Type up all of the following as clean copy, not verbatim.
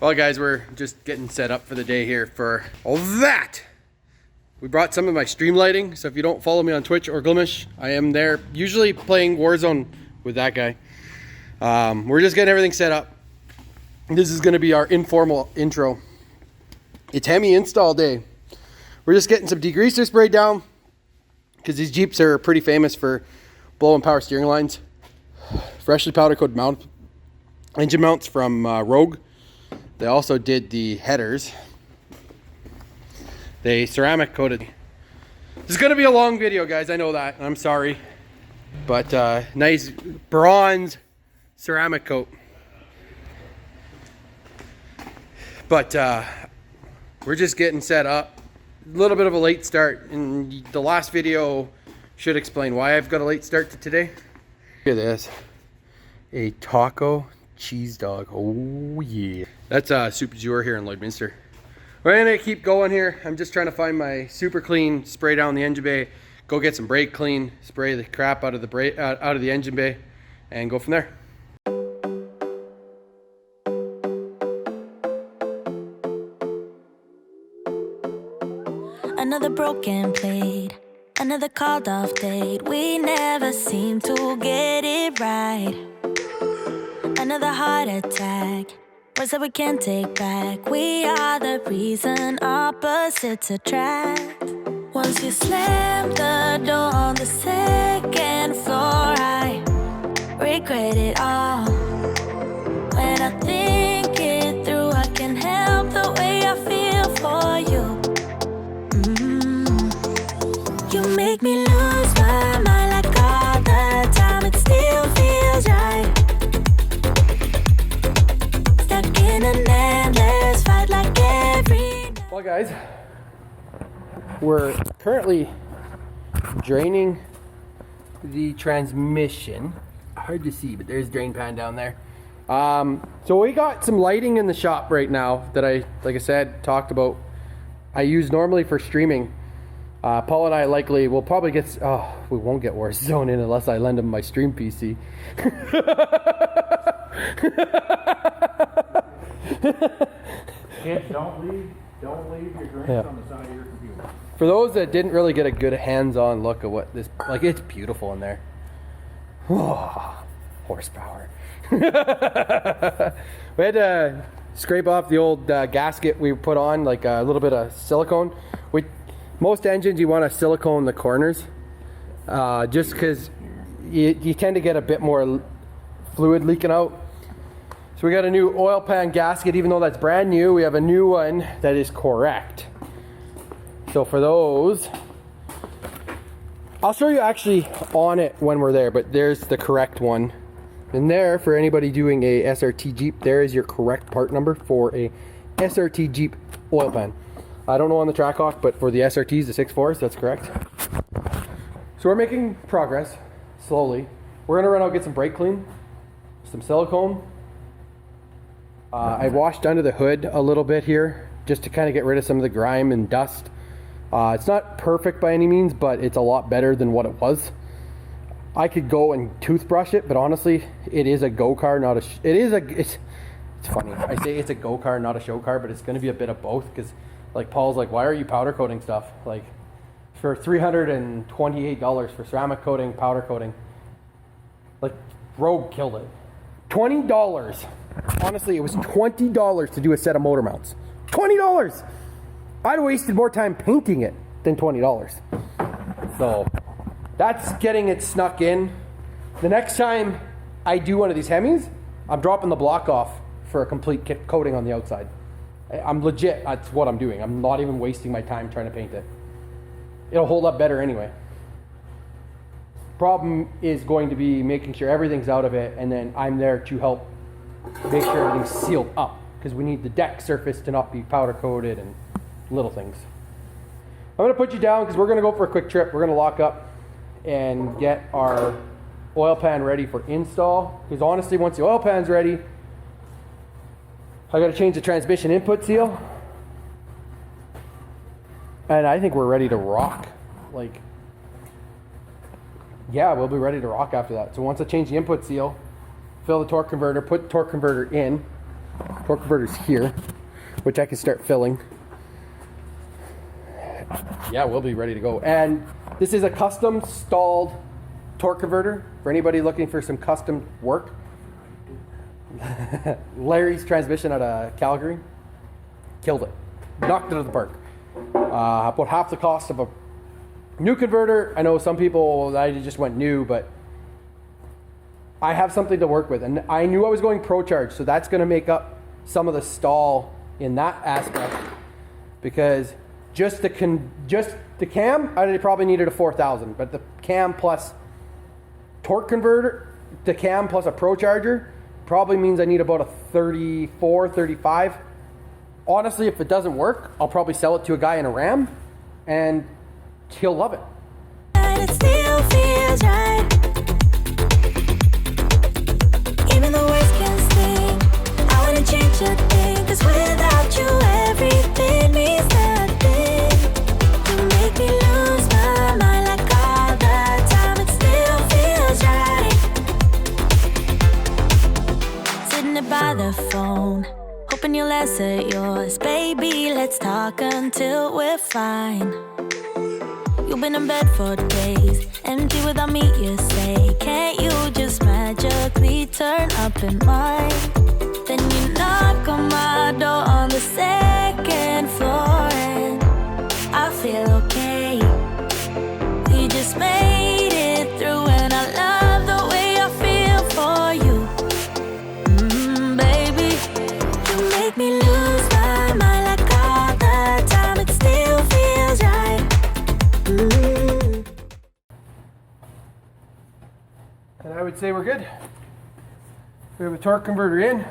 Well, guys, we're just getting set up for the day here for all that. We brought some of my stream lighting, so if you don't follow me on Twitch or Glimish, I am there usually playing Warzone with that guy. We're just getting everything set up. This is going to be our informal intro. It's Hemi install day. We're just getting some degreaser sprayed down because these Jeeps are pretty famous for blowing power steering lines. Freshly powder coated engine mounts from Rogue. They also did the headers. They ceramic coated. This is going to be a long video, guys. I know that. I'm sorry. But nice bronze ceramic coat. But we're just getting set up. A little bit of a late start. And the last video should explain why I've got a late start to today. Look at this. A taco cheese dog. Oh yeah. That's Super Jour here in Lloydminster. We're gonna keep going here. I'm just trying to find my super clean, spray down the engine bay, go get some brake clean, spray the crap out of the engine bay, and go from there. Another broken plate, another called off date. We never seem to get it right. Another heart attack, words that we can't take back. We are the reason opposites attract. Once you slam the door on the second floor, I regret it all. When I think it through, I can't help the way I feel for you. You make me lose my mind like all the time. It still feels right. Stuck in an endless fight like every night. Well, guys, we're currently draining the transmission. Hard to see, but there's drain pan down there. So we got some lighting in the shop right now that like I said, talked about. I use normally for streaming. Paul and I likely will probably get, we won't get Warzone in unless I lend him my stream PC. Kids, don't leave your drinks on the side of your computer. For those that didn't really get a good hands-on look at what this, like, it's beautiful in there. Whoa, horsepower. We had to scrape off the old gasket we put on, like a little bit of silicone. Most engines you want to silicone the corners, just because you tend to get a bit more fluid leaking out. So we got a new oil pan gasket. Even though that's brand new, we have a new one that is correct. So for those, I'll show you actually on it when we're there, but there's the correct one. And there, for anybody doing a SRT Jeep, there is your correct part number for a SRT Jeep oil pan. I don't know on the Trackhawk, but for the SRTs, the 6.4s, that's correct. So we're making progress, slowly. We're gonna run out and get some brake clean, some silicone. I washed under the hood a little bit here, just to kind of get rid of some of the grime and dust. It's not perfect by any means, but it's a lot better than what it was. I could go and toothbrush it, but honestly, it is a go-car, not a, it's funny. I say it's a go-car, not a show car, but it's gonna be a bit of both, because like Paul's like, why are you powder coating stuff? Like for $328 for ceramic coating, powder coating, like Rogue killed it. $20. Honestly, it was $20 to do a set of motor mounts. $20. I'd have wasted more time painting it than $20. So that's getting it snuck in. The next time I do one of these Hemis, I'm dropping the block off for a complete coating on the outside. I'm legit, that's what I'm doing. I'm not even wasting my time trying to paint it. It'll hold up better anyway. Problem is going to be making sure everything's out of it, and then I'm there to help make sure everything's sealed up, because we need the deck surface to not be powder coated and little things. I'm gonna put you down because we're gonna go for a quick trip. We're gonna lock up and get our oil pan ready for install, because honestly, once the oil pan's ready, I got to change the transmission input seal, and I think we're ready to rock. Like, yeah, we'll be ready to rock after that. So once I change the input seal, fill the torque converter, put the torque converter in, Torque converter's here, which I can start filling. Yeah, we'll be ready to go. And this is a custom stalled torque converter for anybody looking for some custom work. Larry's transmission out of Calgary killed it, knocked it out of the park. About half the cost of a new converter. I know some people, I just went new, but I have something to work with, and I knew I was going Pro Charge, so that's going to make up some of the stall in that aspect, because just the cam, I probably needed a 4,000, but the cam plus torque converter, the cam plus a Pro Charger probably means I need about a 34, 35. Honestly, if it doesn't work, I'll probably sell it to a guy in a Ram, and he'll love it. And it still feels right. Even the worst can sting. I wanna change a thing, 'cause without you everything means nothing. You make me lose my mind like all the time. It still feels right. Sitting there by the phone, hoping you'll answer yours. Baby, let's talk until we're fine. You've been in bed for days, empty without me, you say. Can't you just magically turn up in mine? Then you knock on my door on the second floor, and I feel okay. We just made it through, and I love the way I feel for you. Baby, you make me lose my mind like all the time. It still feels right. And I would say we're good. We have a torque converter in.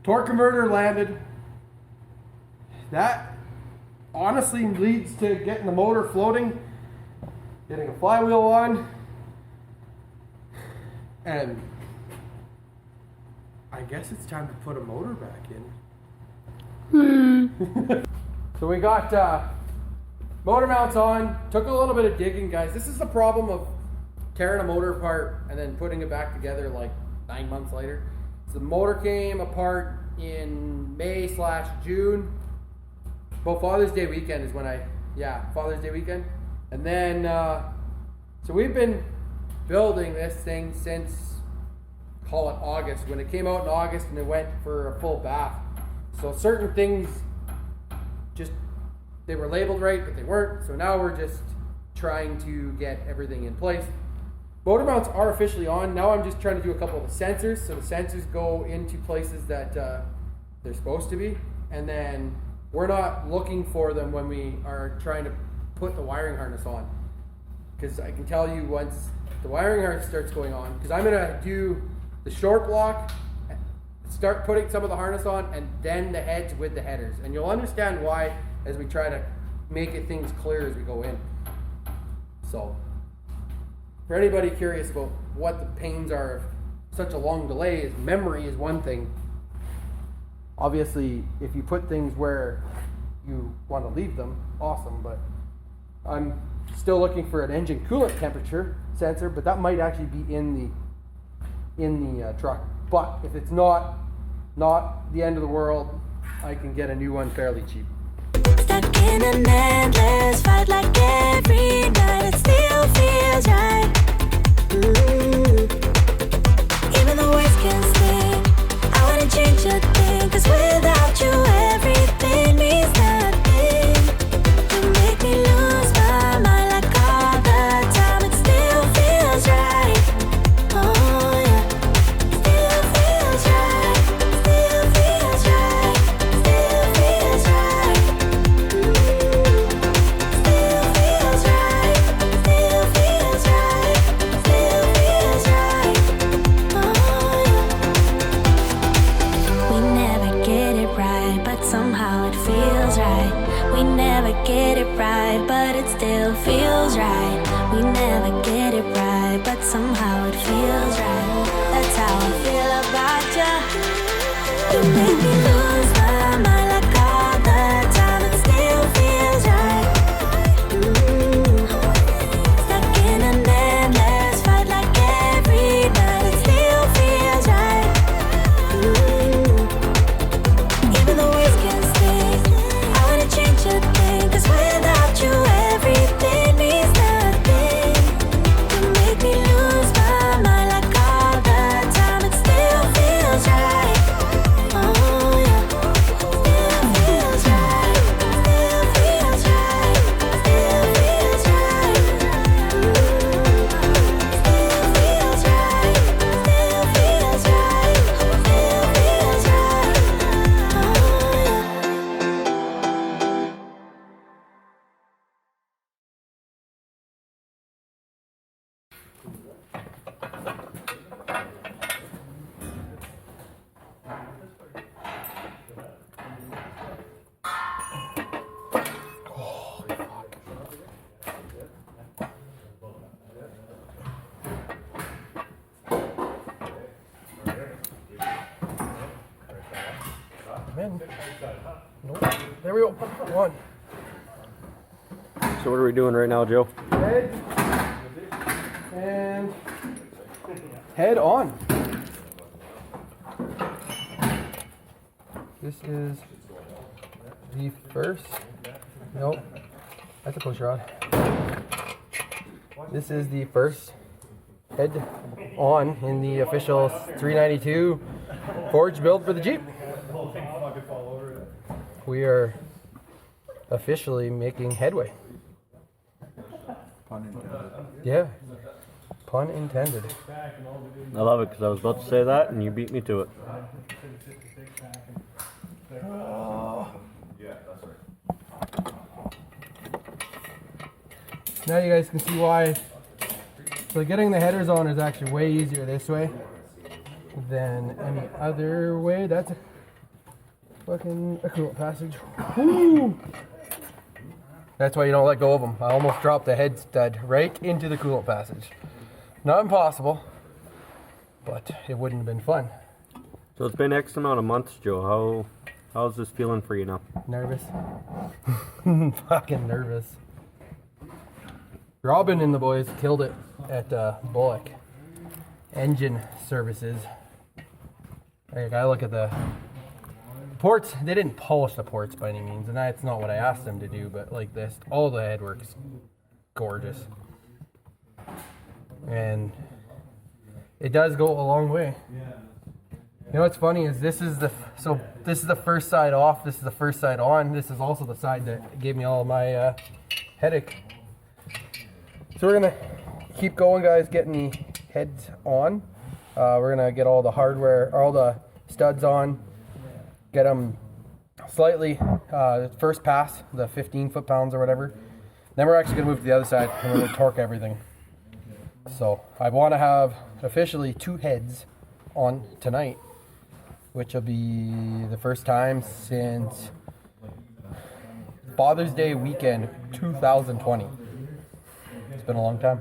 Torque converter landed. That honestly leads to getting the motor floating, getting a flywheel on, and I guess it's time to put a motor back in. So we got motor mounts on. Took a little bit of digging, guys. This is the problem of tearing a motor apart and then putting it back together like 9 months later. So the motor came apart in May/June. Well, Father's Day weekend is when Father's Day weekend. And then, so we've been building this thing since, call it August, when it came out in August and it went for a full bath. So certain things they were labeled right, but they weren't. So now we're just trying to get everything in place. Motor mounts are officially on. Now I'm just trying to do a couple of the sensors. So the sensors go into places that they're supposed to be. And then we're not looking for them when we are trying to put the wiring harness on. Because I can tell you once the wiring harness starts going on, because I'm going to do the short block, start putting some of the harness on, and then the heads with the headers. And you'll understand why as we try to make things clear as we go in. So, for anybody curious about what the pains are of such a long delay, is memory is one thing. Obviously, if you put things where you want to leave them, awesome, but I'm still looking for an engine coolant temperature sensor, but that might actually be in the truck. But if it's not the end of the world, I can get a new one fairly cheap. Stuck in an endless fight like every night. It still feels right. Even the worst can sting. I wouldn't change a thing, 'cause without you everything means nothing. You make me lose my mind like all the time. It still feels right. Oh yeah. Still feels right. Still feels right. Still feels right. Still feels right. Still feels right. Still feels right. Oh yeah. We never get it right, but somehow it feels right. We never get it right, but it still feels right. We never get it right, but somehow it feels right. That's how I feel about you. You make me lose my mind like all the time. It still feels right. Stuck in an endless fight like every night. It in. Nope. There we go. One. So what are we doing right now, Joe? Head. And head on. This is the first. Nope. That's a push rod. This is the first head on in the official 392 forge build for the Jeep. We are officially making headway. Pun intended. Yeah. Pun intended. I love it because I was about to say that and you beat me to it. Now you guys can see why. So getting the headers on is actually way easier this way than any other way. That's a fucking coolant passage. Woo! That's why you don't let go of them. I almost dropped the head stud right into the coolant passage. Not impossible, but it wouldn't have been fun. So it's been X amount of months, Joe. How's this feeling for you now? Nervous. Fucking nervous. Robin and the boys killed it at Bullock Engine Services. Like, I look at the ports. They didn't polish the ports by any means, and that's not what I asked them to do. But like this, all the headwork's gorgeous, and it does go a long way. You know what's funny is this is the first side off. This is the first side on. This is also the side that gave me all my headache. So we're gonna keep going, guys, getting the heads on. We're gonna get all the hardware, all the studs on, get them slightly first pass, the 15 foot-pounds or whatever. Then we're actually gonna move to the other side and we're gonna torque everything. So I want to have officially 2 heads on tonight, which will be the first time since Father's Day weekend 2020. It's been a long time.